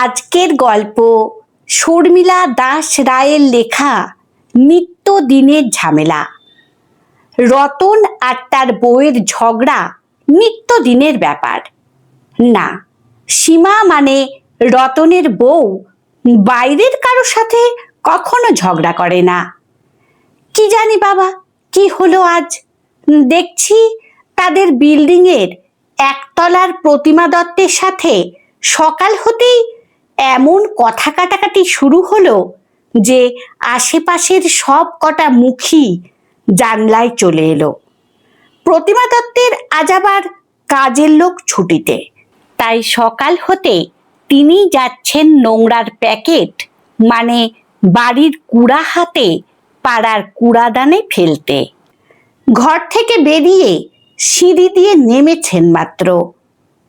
আজকের গল্প শর্মিলা দাস রায়ের লেখা নিত্যদিনের ঝামেলা। রতন আর তার বউয়ের ঝগড়া নিত্যদিনের ব্যাপার না। সীমা মানে রতনের বউ বাইরের কারোর সাথে কখনো ঝগড়া করে না। কি জানি বাবা কি হলো আজ, দেখছি তাদের বিল্ডিংয়ের একতলার প্রতিমা দত্তের সাথে সকাল হতেই এমন কথা কাটাকাটি শুরু হলো যে আশেপাশের সব কটা মুখী জানলায় চলে এলো। প্রতিমা দত্তের আজ আবার কাজের লোক ছুটিতে, তাই সকাল হতে তিনি যাচ্ছেন নোংরার প্যাকেট মানে বাড়ির কুড়া হাতে পাড়ার কুড়াদানে ফেলতে। ঘর থেকে বেরিয়ে সিঁড়ি দিয়ে নেমেছেন মাত্র,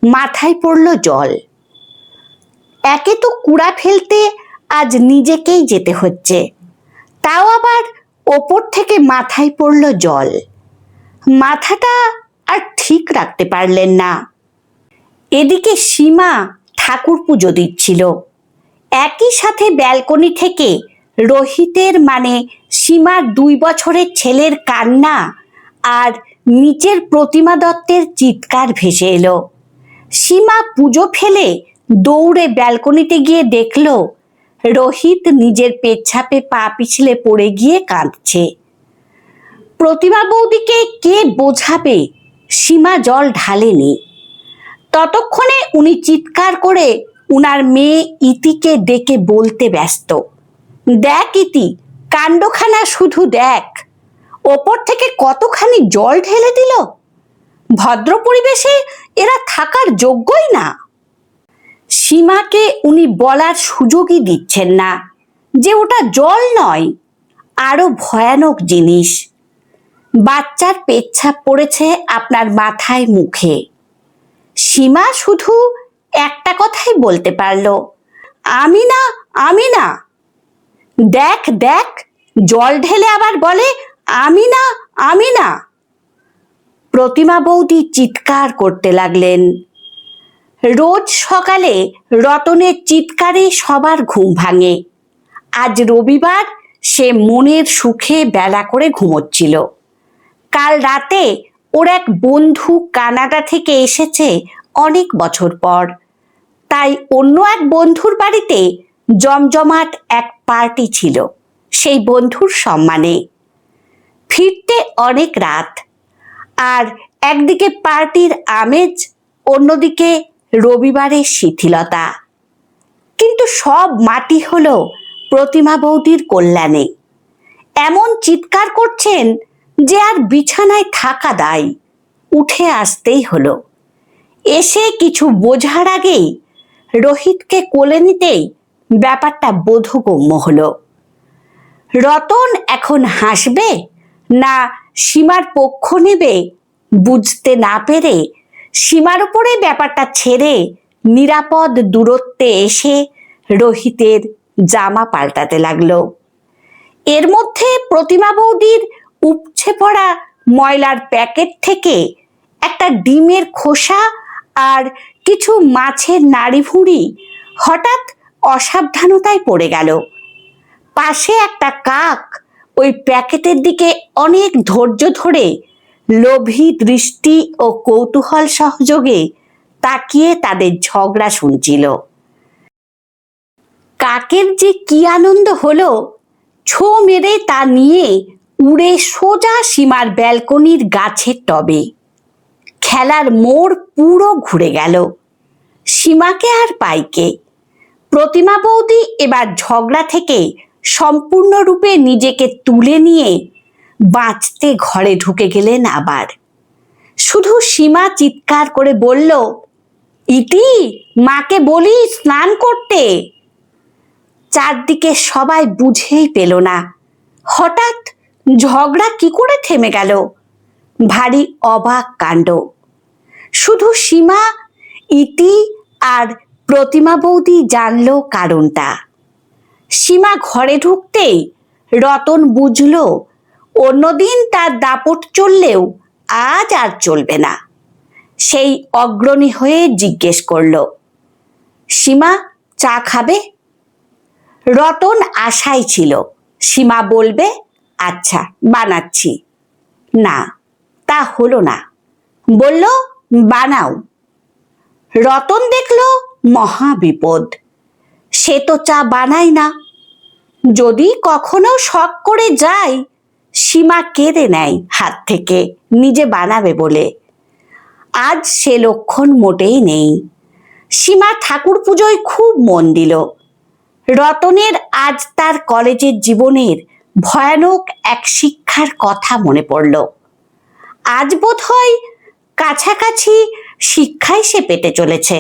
মাথায় পড়ল জল। একে তো কুড়া ফেলতে আজ নিজেকেই যেতে হচ্ছে, তাও আবার ওপর থেকে মাথায় পড়ল জল। মাথাটা আর ঠিক রাখতে পারলেন না। এদিকে সীমা ঠাকুর পুজো দিচ্ছিল, একই সাথে ব্যালকনি থেকে রোহিতের মানে সীমার 2 বছরের ছেলের কান্না আর নিচের প্রতিমা দত্তের চিৎকার ভেসে এলো। সীমা পুজো ফেলে দৌড়ে ব্যালকনিতে গিয়ে দেখল রোহিত নিজের পেচ্ছাপে পা পিছলে পড়ে গিয়ে কাঁদছে। প্রতিমা বৌদিকে কে বোঝাবে সীমা জল ঢালেনি। ততক্ষণে উনি চিৎকার করে উনার মেয়ে ইতিকে ডেকে বলতে ব্যস্ত, দেখ ইতি, কাণ্ডখানা শুধু দেখ, ওপর থেকে কতখানি জল ঢেলে দিল। ভদ্র পরিবেশে এরা থাকার যোগ্যই না। সীমাকে উনি বলার সুযোগই দিচ্ছেন না যে ওটা জল নয়, আরো ভয়ানক জিনিস। বাচ্চার পেচ্ছাপ পড়েছে আপনার মাথায় মুখে। সীমা শুধু একটা কথাই বলতে পারল, আমি না, আমি না। দেখ দেখ, জল ঢেলে আবার বলে আমি না, আমি না। প্রতিমা বৌদি চিৎকার করতে লাগলেন। রোজ সকালে রতনের চিৎকারে সবার ঘুম ভাঙে। আজ রবিবার, সে মনের সুখে বেলা করে ঘুমোচ্ছিল। কাল রাতে ওর এক বন্ধু কানাডা থেকে এসেছে অনেক বছর পর, তাই অন্য এক বন্ধুর বাড়িতে জমজমাট এক পার্টি ছিল সেই বন্ধুর সম্মানে। ফিরতে অনেক রাত, আর একদিকে পার্টির আমেজ, অন্যদিকে রবিবারের শিথিলতা। কিন্তু সব মাটি হলো প্রতিমা বৌদির কল্যাণে। এমন চিৎকার করছেন যে আর বিছানায় থাকা দায়, উঠে আসতেই হলো। এসে কিছু বোঝার আগেই রোহিতকে কোলে নিতেই ব্যাপারটা বোধগম্য হলো। রতন এখন হাসবে না সীমার পক্ষ নেবে বুঝতে না পেরে সীমার উপরে ব্যাপারটা ছেড়ে নিরাপদ দূরত্বে এসে রোহিতের জামা পাল্টাতে লাগলো। এর মধ্যে প্রতিমা বৌদির উপচে পড়া ময়লার প্যাকেট থেকে একটা ডিমের খোসা আর কিছু মাছের নাড়িভুড়ি হঠাৎ অসাবধানতায় পড়ে গেল। পাশে একটা কাক ওই প্যাকেটের দিকে অনেক ধৈর্য ধরে লোভী দৃষ্টি ও কৌতূহল সহযোগে তাকিয়ে তাদের ঝগড়া শুনছিল। কাকের যে কি আনন্দ হলো, ছো মেরে তা নিয়ে উড়ে সোজা সীমার ব্যালকনির গাছের টবে। খেলার মোড় পুরো ঘুরে গেল। সীমাকে আর পাইকে। প্রতিমা বৌদি এবার ঝগড়া থেকে সম্পূর্ণরূপে নিজেকে তুলে নিয়ে বাঁচতে ঘরে ঢুকে গেলেন আবার। শুধু সীমা চিৎকার করে বলল, ইতি, মাকে বলি স্নান করতে। চারদিকে সবাই বুঝেই পেল না হঠাৎ ঝগড়া কি করে থেমে গেল। ভারী অবাক কাণ্ড। শুধু সীমা, ইতি আর প্রতিমা বৌদি জানল কারণটা। সীমা ঘরে ঢুকতেই রতন বুঝল অন্যদিন তার দাপট চললেও আজ আর চলবে না। সেই অগ্রণী হয়ে জিজ্ঞেস করল, সীমা, চা খাবে? রতন আশায় ছিল সীমা বলবে আচ্ছা বানাচ্ছি। না, তা হলো না। বলল বানাও। রতন দেখল মহা বিপদ। সে তো চা বানায় না। যদি কখনো শখ করে যায়, সীমা কেড়ে নেয় হাত থেকে নিজে বানাবে বলে। আজ সে লক্ষণ মোটেই নেই। সীমা ঠাকুর পুজোয় খুব মন দিল। রতনের আজ তার কলেজের জীবনের ভয়ানক এক শিক্ষার কথা মনে পড়ল। আজ বোধ হয় কাছাকাছি শিক্ষাই সে পেতে চলেছে।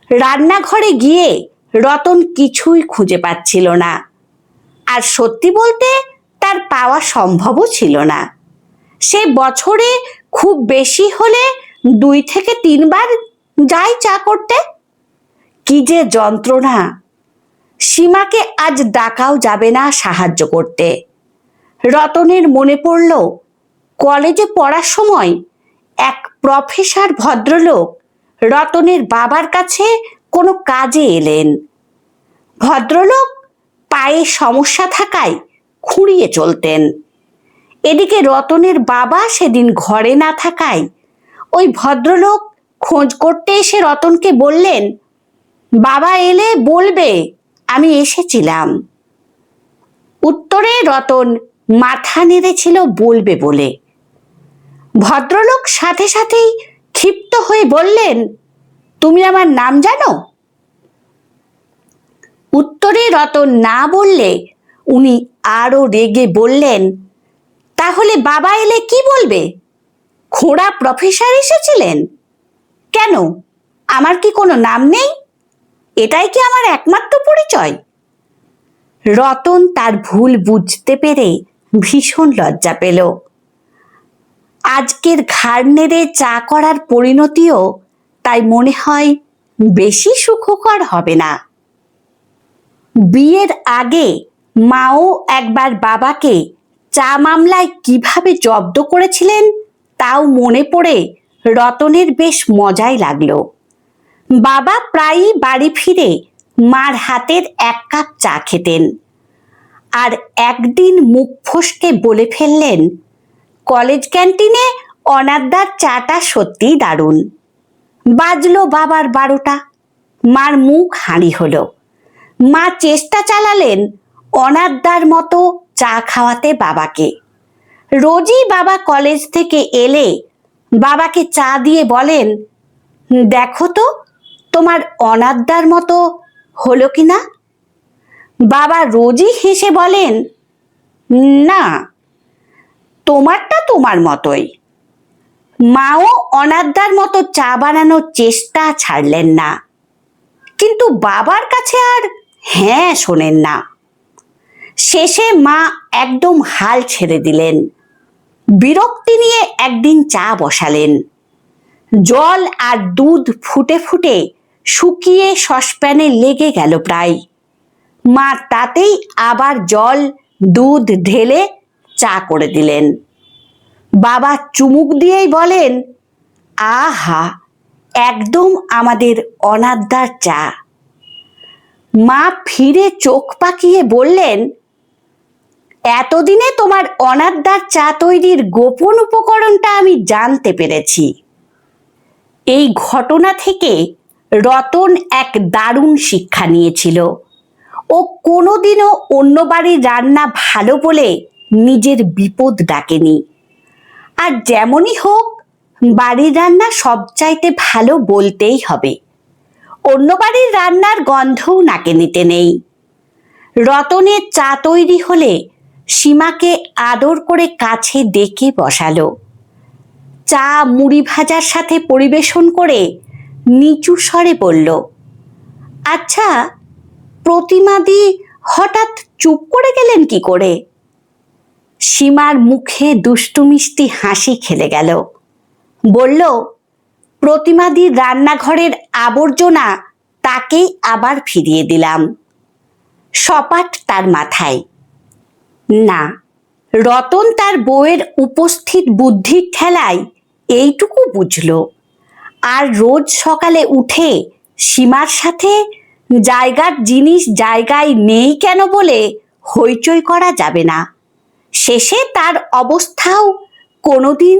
রান্নাঘরে গিয়ে রতন কিছুই খুঁজে পাচ্ছিল না। আর সত্যি বলতে তার পাওয়া সম্ভবও ছিল না। সে বছরে খুব বেশি হলে 2 থেকে 3 বার যায় চা করতে। কি যে যন্ত্রণা! সীমাকে আজ ডাকাও যাবে না সাহায্য করতে। রতনের মনে পড়ল কলেজে পড়ার সময় এক প্রফেসর ভদ্রলোক রতনের বাবার কাছে কোনো কাজে এলেন। ভদ্রলোক পায়ে সমস্যা থাকায় খুঁড়িয়ে চলতেন। এদিকে রতনের বাবা সেদিন ঘরে না থাকায় ওই ভদ্রলোক খোঁজ করতে এসে রতনকে বললেন, বাবা এলে বলবে আমি এসেছিলাম। উত্তরে রতন মাথা নেড়েছিল বলবে বলে। ভদ্রলোক সাথে সাথেই ক্ষিপ্ত হয়ে বললেন, তুমি আমার নাম জানো? উত্তরে রতন না বললে উনি আরো রেগে বললেন, তাহলে বাবা এলে কি বলবে? খোঁড়া প্রফেসর এসেছিলেন? কেন, আমার কি কোনো নাম নেই? এটাই কি আমার একমাত্র পরিচয়? রতন তার ভুল বুঝতে পেরে ভীষণ লজ্জা পেল। আজকের ঘাড় নেড়ে চা করার পরিণতিও তাই মনে হয় বেশি সুখকর হবে না। বিয়ের আগে মাও একবার বাবাকে চা মামলায় কিভাবে জব্দ করেছিলেন তাও মনে পড়ে রতনের বেশ মজাই লাগলো। বাবা প্রায়ই বাড়ি ফিরে মার হাতের 1 কাপ চা খেতেন। আর একদিন মুখ ফসকে বলে ফেললেন, কলেজ ক্যান্টিনে অনাদ্দার চাটা সত্যিই দারুণ। বাজলো বাবার 12টা। মার মুখ হাঁড়ি হলো। মা চেষ্টা চালালেন অনাদ্দার মতো চা খাওয়াতে বাবাকে। রোজই বাবা কলেজ থেকে এলে বাবাকে চা দিয়ে বলেন, দেখো তো তোমার অনাদ্দার মতো হলো কিনা। বাবা রোজই হেসে বলেন, না, তোমারটা তোমার মতোই। মাও অনাদ্দার মতো চা বানানোর চেষ্টা ছাড়লেন না, কিন্তু বাবার কাছে আর হ্যাঁ শোনেন না। শেষে মা একদম হাল ছেড়ে দিলেন। বিরক্তি নিয়ে একদিন চা বসালেন। জল আর দুধ ফুটে ফুটে শুকিয়ে সসপ্যানে লেগে গেল প্রায়। মা তাতেই আবার জল দুধ ঢেলে চা করে দিলেন। বাবা চুমুক দিয়েই বলেন, আহা, একদম আমাদের অনাদ্দার চা। মা ফিরে চোখ পাকিয়ে বললেন, এতদিনে তোমার অনাদ্দার চা তৈরির গোপন উপকরণটা আমি জানতে পেরেছি। এই ঘটনা থেকে রতন এক দারুণ শিক্ষা নিয়েছিল। ও কোনোদিনও অন্য বাড়ির রান্না ভালো বলে নিজের বিপদ ডাকেনি। আর যেমনই হোক, বাড়ির রান্না সবচাইতে ভালো বলতেই হবে। অন্য বাড়ির রান্নার গন্ধও নাকে নিতে নেই। রতনের চা তৈরি হলে সীমাকে আদর করে কাছে ডেকে বসালো। চা মুড়ি ভাজার সাথে পরিবেশন করে নিচু স্বরে বলল, আচ্ছা, প্রতিমাদি হঠাৎ চুপ করে গেলেন কি করে? সীমার মুখে দুষ্টু মিষ্টি হাসি খেলে গেল। বলল, প্রতিমাদির রান্নাঘরের আবর্জনা তাকেই আবার ফিরিয়ে দিলাম। সপাট তার মাথায়। না, রতন তার বউয়ের উপস্থিত বুদ্ধির ঠেলায় এইটুকু বুঝল। আর রোজ সকালে উঠে সীমার সাথে জায়গার জিনিস জায়গায় নেই কেন বলে হইচই করা যাবে না। শেষে তার অবস্থাও কোনোদিন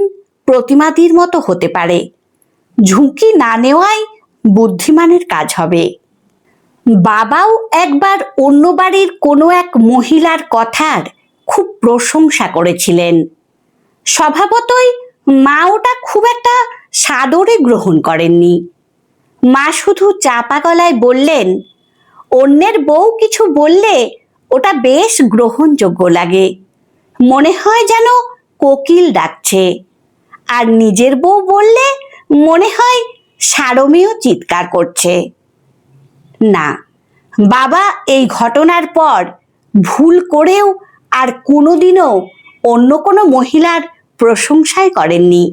প্রতিমাদির মতো হতে পারে। ঝুঁকি না নেওয়াই বুদ্ধিমানের কাজ হবে। বাবাও একবার অন্য বাড়ির কোনো এক মহিলার কথার খুব প্রশংসা করেছিলেন। স্বভাবতই মা ওটা খুব একটা সাদরে গ্রহণ করেননি। মা শুধু চাপা গলায় বললেন, অন্যের বউ কিছু বললে ওটা বেশ গ্রহণযোগ্য লাগে, মনে হয় যেন কোকিল ডাকছে, আর নিজের বউ বললে মনে হয় সারমেয় চিৎকার করছে। না, বাবা এই ঘটনার পর ভুল করেও আর কোনোদিনও অন্য কোনো মহিলার প্রশংসাই করেননি।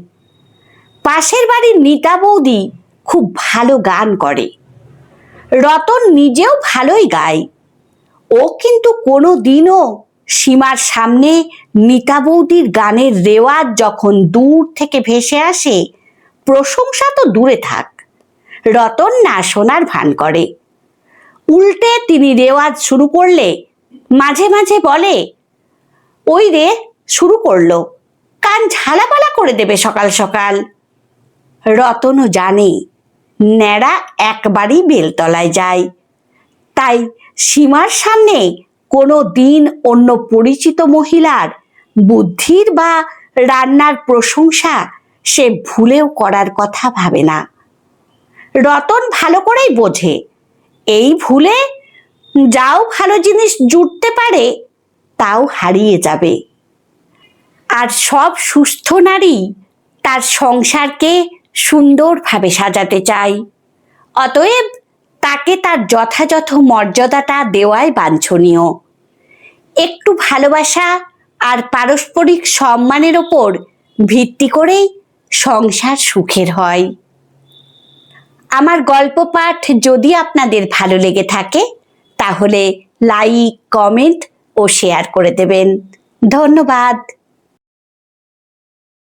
পাশের বাড়ির নিতা বৌদি খুব ভালো গান করে। রতন নিজেও ভালোই গায়। ও কিন্তু কোনো দিনও সীমার সামনে নিতা বৌদির গানের রেওয়াজ যখন দূর থেকে ভেসে আসে, প্রশংসা তো দূরে থাক, রতন না শোনার ভান করে। উল্টে তিনি রেওয়াজ শুরু করলে মাঝে মাঝে বলে, ওই রে শুরু করলো, কান ঝালাপালা করে দেবে সকাল সকাল। রতনও জানে ন্যাড়া একবারই বেলতলায় যায়, তাই সীমার সামনে কোনো দিন অন্য পরিচিত মহিলার বুদ্ধির বা রান্নার প্রশংসা সে ভুলেও করার কথা ভাবে না। রতন ভালো করেই বোঝে এই ভুলে যাও ভালো জিনিস জুটতে পারে তাও হারিয়ে যাবে। আর সব সুস্থ নারী তার সংসারকে সুন্দরভাবে সাজাতে চায়, অতএব তাকে তার যথাযথ মর্যাদাটা দেওয়াই বাঞ্ছনীয়। একটু ভালোবাসা আর পারস্পরিক সম্মানের ওপর ভিত্তি করেই সংসার সুখের হয়। আমার গল্প পাঠ যদি আপনাদের ভালো লেগে থাকে তাহলে লাইক, কমেন্ট ও শেয়ার করে দেবেন। ধন্যবাদ।